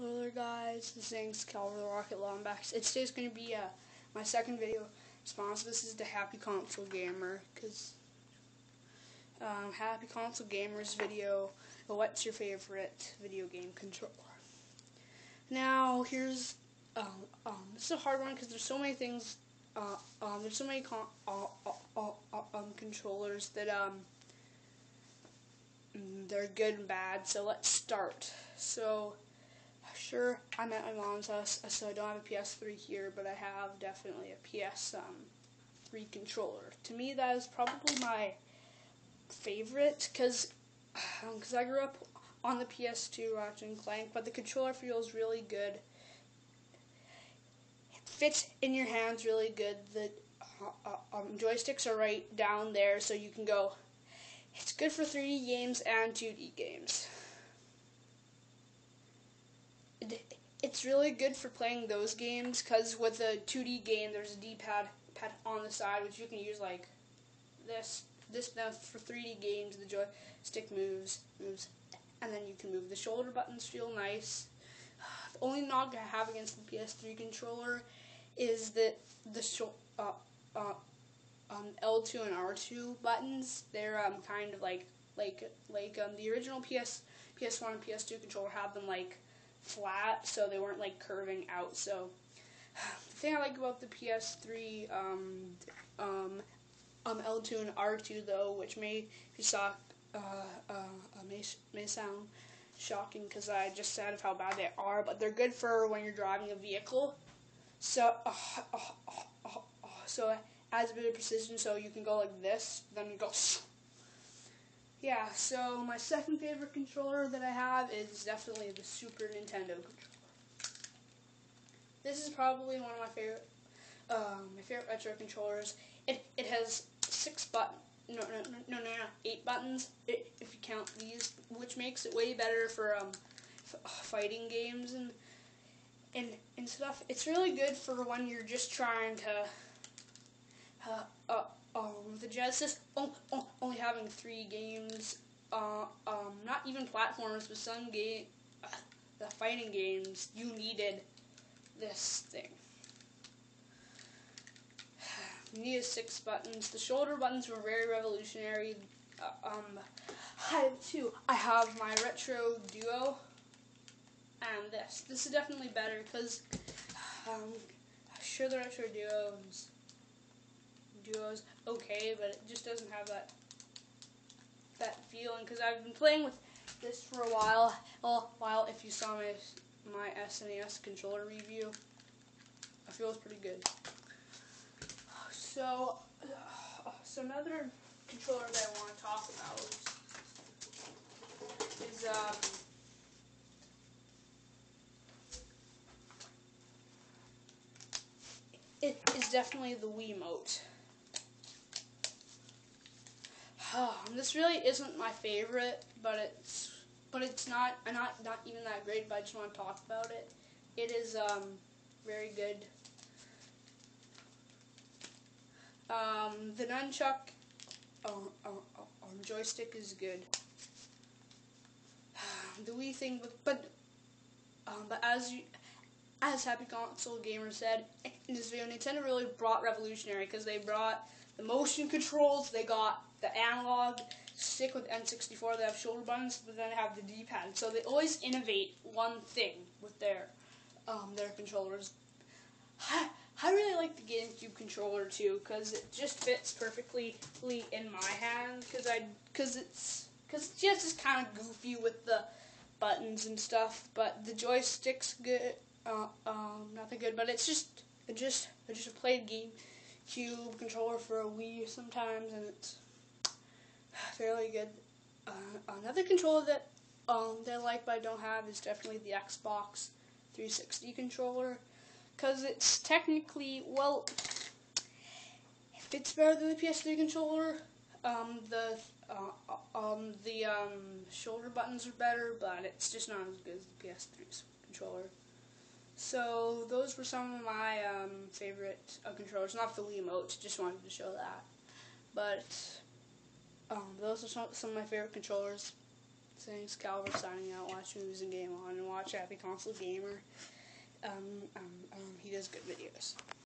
Hello there guys, this is Calvin the Rocket Lombax. Today's going to be my second video response. This is the Happy Console Gamer, because Happy Console Gamer's video, what's your favorite video game controller? Now here's, this is a hard one because there's so many things, there's so many controllers that they're good and bad, so let's start. So sure, I'm at my mom's house, so I don't have a PS3 here, but I have definitely a PS3 controller. To me, that is probably my favorite, because I grew up on the PS2 watching Clank, but the controller feels really good. It fits in your hands really good. The joysticks are right down there, so you can go. It's good for 3D games and 2D games. It's really good for playing those games, because with a 2D game, there's a D-pad on the side, which you can use like this. Now for 3D games, the joystick moves, and then you can move. The shoulder buttons feel nice. The only knock I have against the PS3 controller is that the L2 and R2 buttons, they're kind of like the original PS1 and PS2 controller had them like flat, so they weren't like curving out. So the thing I like about the PS3 L2 and R2 though, which may sound shocking because I just said of how bad they are, but they're good for when you're driving a vehicle. So so it adds a bit of precision, so you can go like this, then you go. Yeah, so my second favorite controller that I have is definitely the Super Nintendo controller. This is probably one of my favorite retro controllers. It has 8 buttons if you count these, which makes it way better for fighting games and stuff. It's really good for when you're just trying to the Genesis only having 3 games, not even platformers, but some the fighting games, you needed this thing. You needed 6 buttons. The shoulder buttons were very revolutionary. I have 2. I have my Retro Duo and this. This is definitely better because sure, the Retro Duo's okay, but it just doesn't have that feeling, because I've been playing with this for a while. If you saw my SNES controller review, I feel it's pretty good. So another controller that I want to talk about is it is definitely the Wiimote. This really isn't my favorite, but it's not even that great. But I just want to talk about it. It is very good. The nunchuck joystick is good. The Wii thing, but as Happy Console Gamer said in this video, Nintendo really brought revolutionary, because they brought the motion controls, they got the analog stick with N64, they have shoulder buttons, but then they have the D-pad. So they always innovate one thing with their controllers. I really like the GameCube controller too, because it just fits perfectly in my hand, because it's just kind of goofy with the buttons and stuff, but the joystick's good. Nothing good, but I just played GameCube controller for a Wii sometimes, and it's fairly good. Another controller that I like but I don't have is definitely the Xbox 360 controller, because it's technically, well, it fits better than the PS3 controller. The shoulder buttons are better, but it's just not as good as the PS3 controller. So those were some of my favorite controllers. Not the Wiimote, just wanted to show that. But those are some of my favorite controllers. Thanks, Calvert signing out. Watch Movies and Game On, and watch Happy Console Gamer. He does good videos.